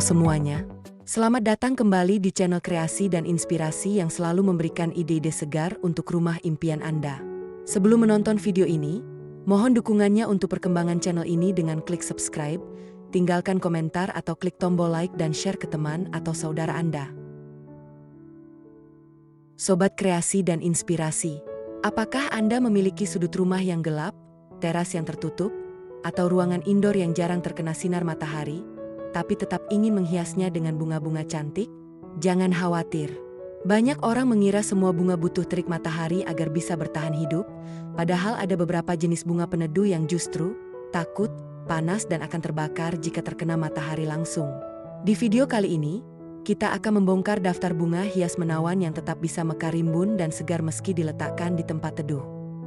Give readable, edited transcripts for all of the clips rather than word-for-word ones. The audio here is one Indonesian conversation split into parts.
semuanya, selamat datang kembali di channel kreasi dan inspirasi yang selalu memberikan ide-ide segar untuk rumah impian Anda. Sebelum menonton video ini, mohon dukungannya untuk perkembangan channel ini dengan klik subscribe, tinggalkan komentar atau klik tombol like dan share ke teman atau saudara Anda. Sobat kreasi dan inspirasi, apakah Anda memiliki sudut rumah yang gelap, teras yang tertutup, atau ruangan indoor yang jarang terkena sinar matahari, tapi tetap ingin menghiasnya dengan bunga-bunga cantik? Jangan khawatir. Banyak orang mengira semua bunga butuh terik matahari agar bisa bertahan hidup, padahal ada beberapa jenis bunga peneduh yang justru takut, panas dan akan terbakar jika terkena matahari langsung. Di video kali ini, kita akan membongkar daftar bunga hias menawan yang tetap bisa mekar rimbun dan segar meski diletakkan di tempat teduh.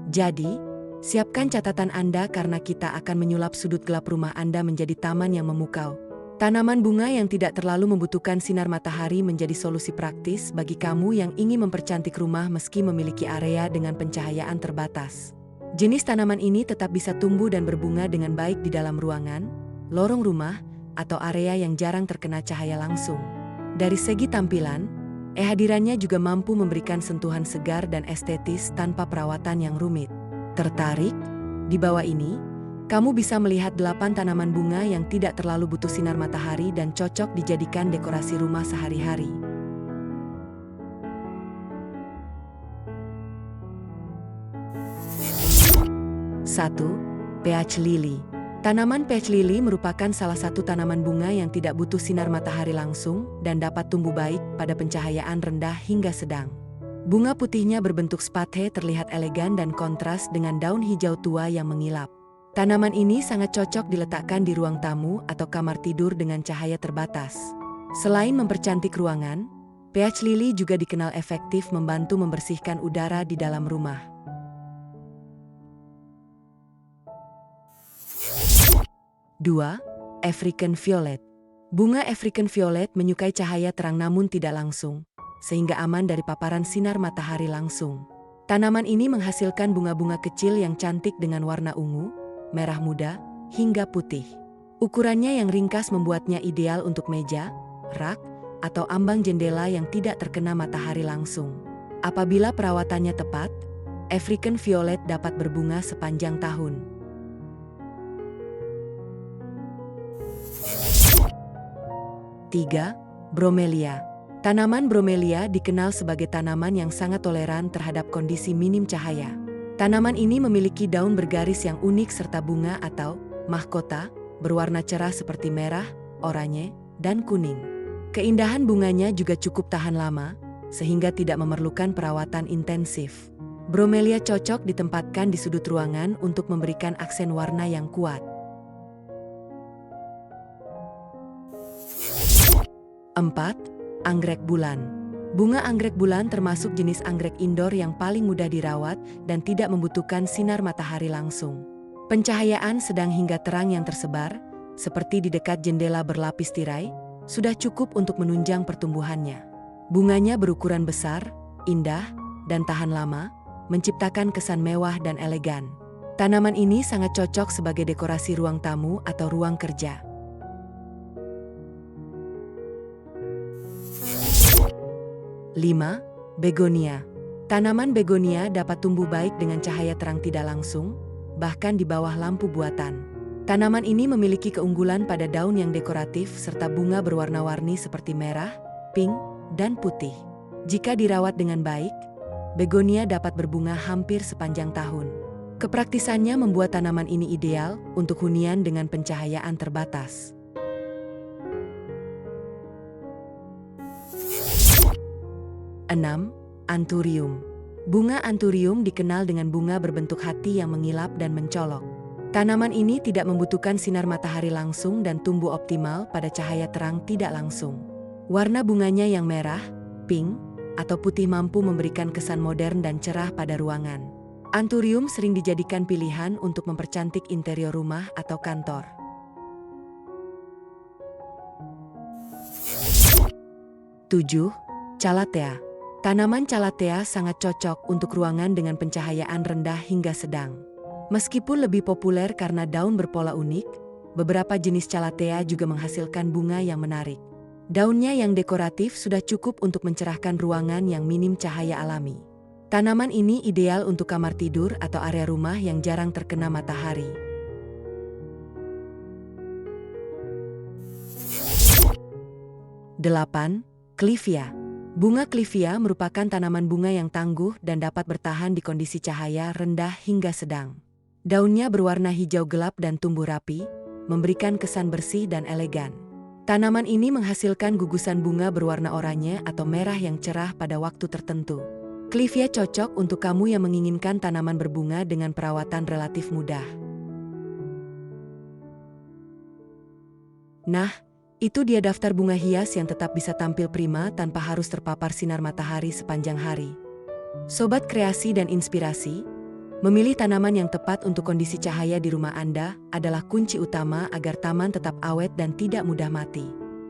Jadi, siapkan catatan Anda karena kita akan menyulap sudut gelap rumah Anda menjadi taman yang memukau. Tanaman bunga yang tidak terlalu membutuhkan sinar matahari menjadi solusi praktis bagi kamu yang ingin mempercantik rumah meski memiliki area dengan pencahayaan terbatas. Jenis tanaman ini tetap bisa tumbuh dan berbunga dengan baik di dalam ruangan, lorong rumah, atau area yang jarang terkena cahaya langsung. Dari segi tampilan, hadirannya juga mampu memberikan sentuhan segar dan estetis tanpa perawatan yang rumit. Tertarik? Di bawah ini, kamu bisa melihat 8 tanaman bunga yang tidak terlalu butuh sinar matahari dan cocok dijadikan dekorasi rumah sehari-hari. 1. Peach Lily. Tanaman peach lily merupakan salah satu tanaman bunga yang tidak butuh sinar matahari langsung dan dapat tumbuh baik pada pencahayaan rendah hingga sedang. Bunga putihnya berbentuk spathe terlihat elegan dan kontras dengan daun hijau tua yang mengilap. Tanaman ini sangat cocok diletakkan di ruang tamu atau kamar tidur dengan cahaya terbatas. Selain mempercantik ruangan, peach lily juga dikenal efektif membantu membersihkan udara di dalam rumah. 2. African Violet. Bunga African Violet menyukai cahaya terang namun tidak langsung, sehingga aman dari paparan sinar matahari langsung. Tanaman ini menghasilkan bunga-bunga kecil yang cantik dengan warna ungu, merah muda, hingga putih. Ukurannya yang ringkas membuatnya ideal untuk meja, rak, atau ambang jendela yang tidak terkena matahari langsung. Apabila perawatannya tepat, African Violet dapat berbunga sepanjang tahun. 3. Bromelia. Tanaman bromelia dikenal sebagai tanaman yang sangat toleran terhadap kondisi minim cahaya. Tanaman ini memiliki daun bergaris yang unik serta bunga atau mahkota berwarna cerah seperti merah, oranye, dan kuning. Keindahan bunganya juga cukup tahan lama, sehingga tidak memerlukan perawatan intensif. Bromelia cocok ditempatkan di sudut ruangan untuk memberikan aksen warna yang kuat. 4. Anggrek bulan. Bunga anggrek bulan termasuk jenis anggrek indoor yang paling mudah dirawat dan tidak membutuhkan sinar matahari langsung. Pencahayaan sedang hingga terang yang tersebar, seperti di dekat jendela berlapis tirai, sudah cukup untuk menunjang pertumbuhannya. Bunganya berukuran besar, indah, dan tahan lama, menciptakan kesan mewah dan elegan. Tanaman ini sangat cocok sebagai dekorasi ruang tamu atau ruang kerja. 5. Begonia. Tanaman begonia dapat tumbuh baik dengan cahaya terang tidak langsung, bahkan di bawah lampu buatan. Tanaman ini memiliki keunggulan pada daun yang dekoratif serta bunga berwarna-warni seperti merah, pink, dan putih. Jika dirawat dengan baik, begonia dapat berbunga hampir sepanjang tahun. Kepraktisannya membuat tanaman ini ideal untuk hunian dengan pencahayaan terbatas. 6. Anthurium. Bunga anthurium dikenal dengan bunga berbentuk hati yang mengilap dan mencolok. Tanaman ini tidak membutuhkan sinar matahari langsung dan tumbuh optimal pada cahaya terang tidak langsung. Warna bunganya yang merah, pink, atau putih mampu memberikan kesan modern dan cerah pada ruangan. Anthurium sering dijadikan pilihan untuk mempercantik interior rumah atau kantor. 7. Calathea. Tanaman calathea sangat cocok untuk ruangan dengan pencahayaan rendah hingga sedang. Meskipun lebih populer karena daun berpola unik, beberapa jenis calathea juga menghasilkan bunga yang menarik. Daunnya yang dekoratif sudah cukup untuk mencerahkan ruangan yang minim cahaya alami. Tanaman ini ideal untuk kamar tidur atau area rumah yang jarang terkena matahari. 8. Clivia. Bunga clivia merupakan tanaman bunga yang tangguh dan dapat bertahan di kondisi cahaya rendah hingga sedang. Daunnya berwarna hijau gelap dan tumbuh rapi, memberikan kesan bersih dan elegan. Tanaman ini menghasilkan gugusan bunga berwarna oranye atau merah yang cerah pada waktu tertentu. Clivia cocok untuk kamu yang menginginkan tanaman berbunga dengan perawatan relatif mudah. Nah, itu dia daftar bunga hias yang tetap bisa tampil prima tanpa harus terpapar sinar matahari sepanjang hari. Sobat kreasi dan inspirasi, memilih tanaman yang tepat untuk kondisi cahaya di rumah Anda adalah kunci utama agar taman tetap awet dan tidak mudah mati.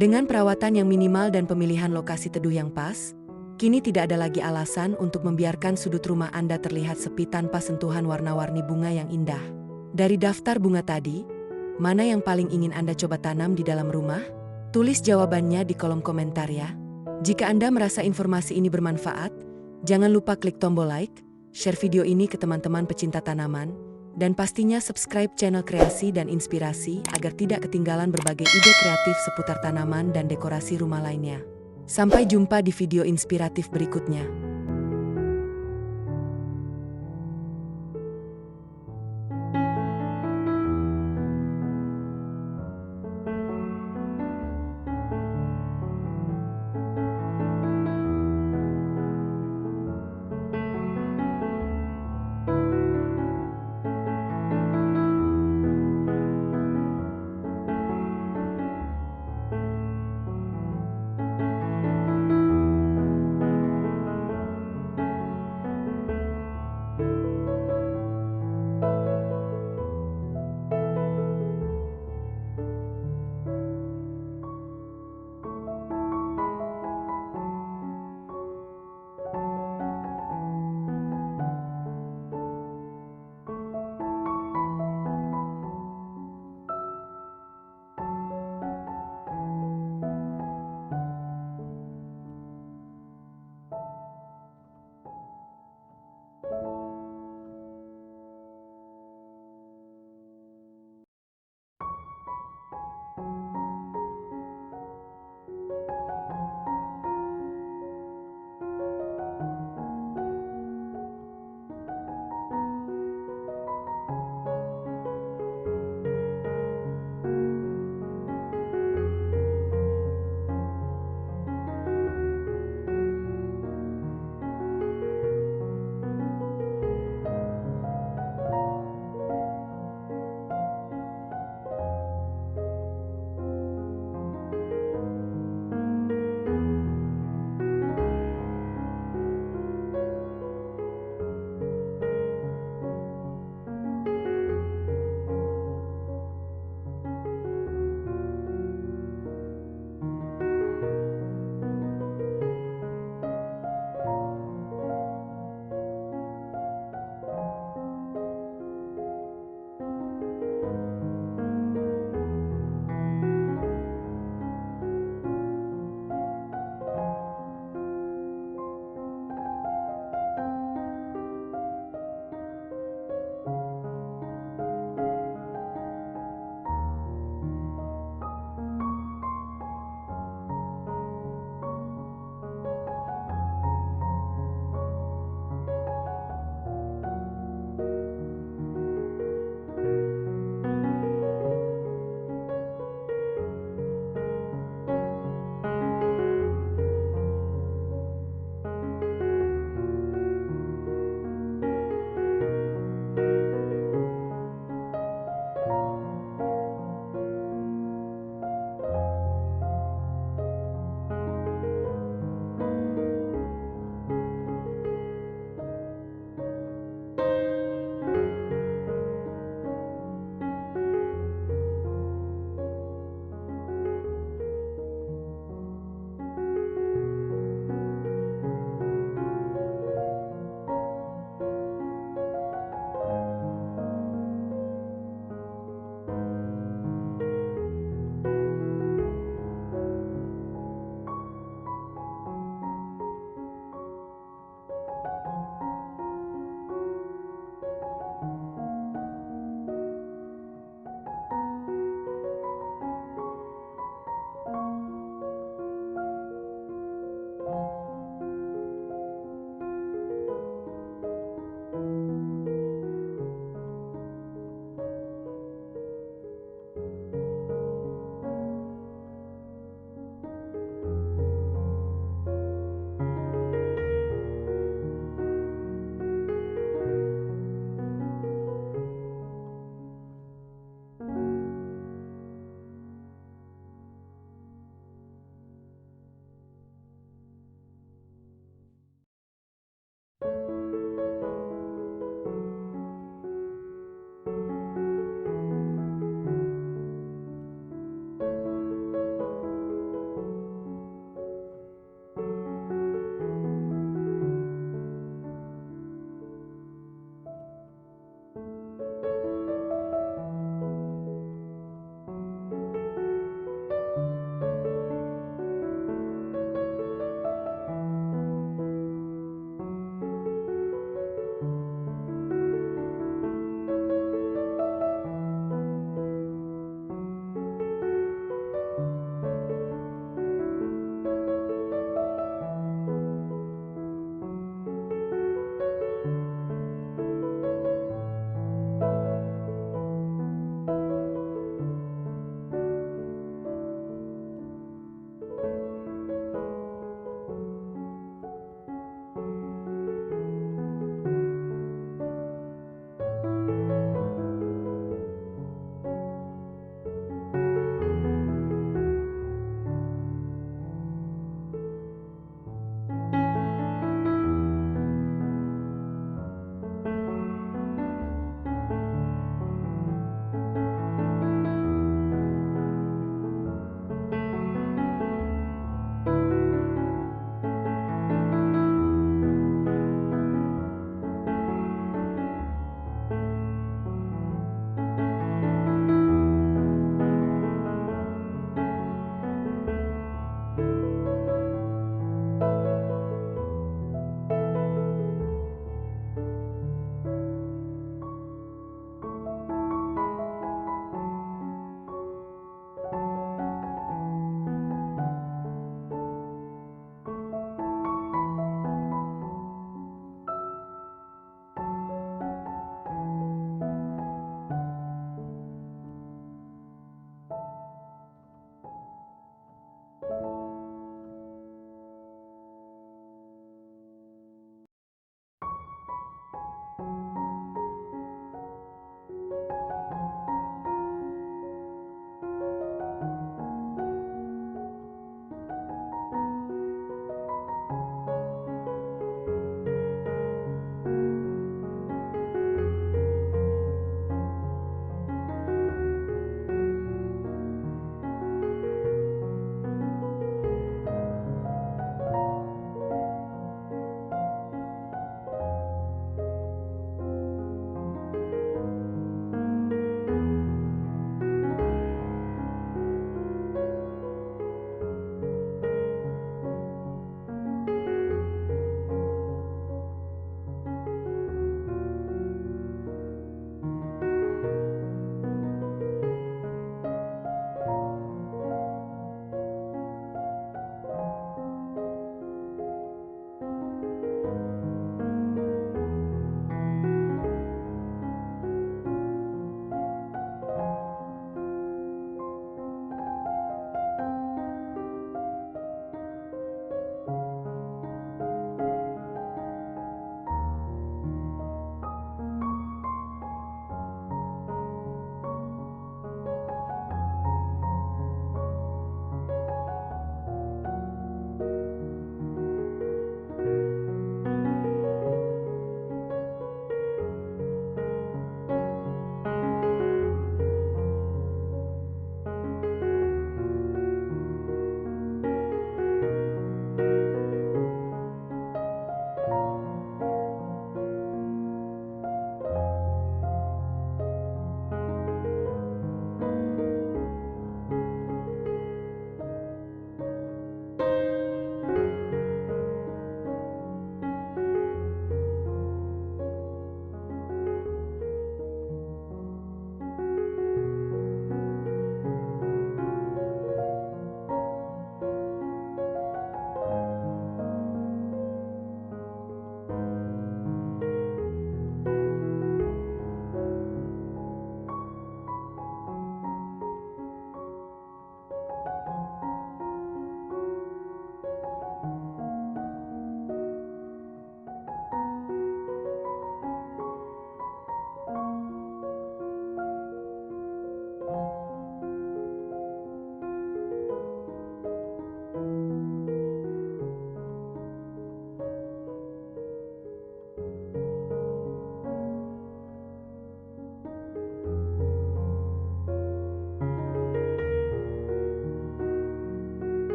Dengan perawatan yang minimal dan pemilihan lokasi teduh yang pas, kini tidak ada lagi alasan untuk membiarkan sudut rumah Anda terlihat sepi tanpa sentuhan warna-warni bunga yang indah. Dari daftar bunga tadi, mana yang paling ingin Anda coba tanam di dalam rumah? Tulis jawabannya di kolom komentar ya. Jika Anda merasa informasi ini bermanfaat, jangan lupa klik tombol like, share video ini ke teman-teman pecinta tanaman, dan pastinya subscribe channel Kreasi dan Inspirasi agar tidak ketinggalan berbagai ide kreatif seputar tanaman dan dekorasi rumah lainnya. Sampai jumpa di video inspiratif berikutnya.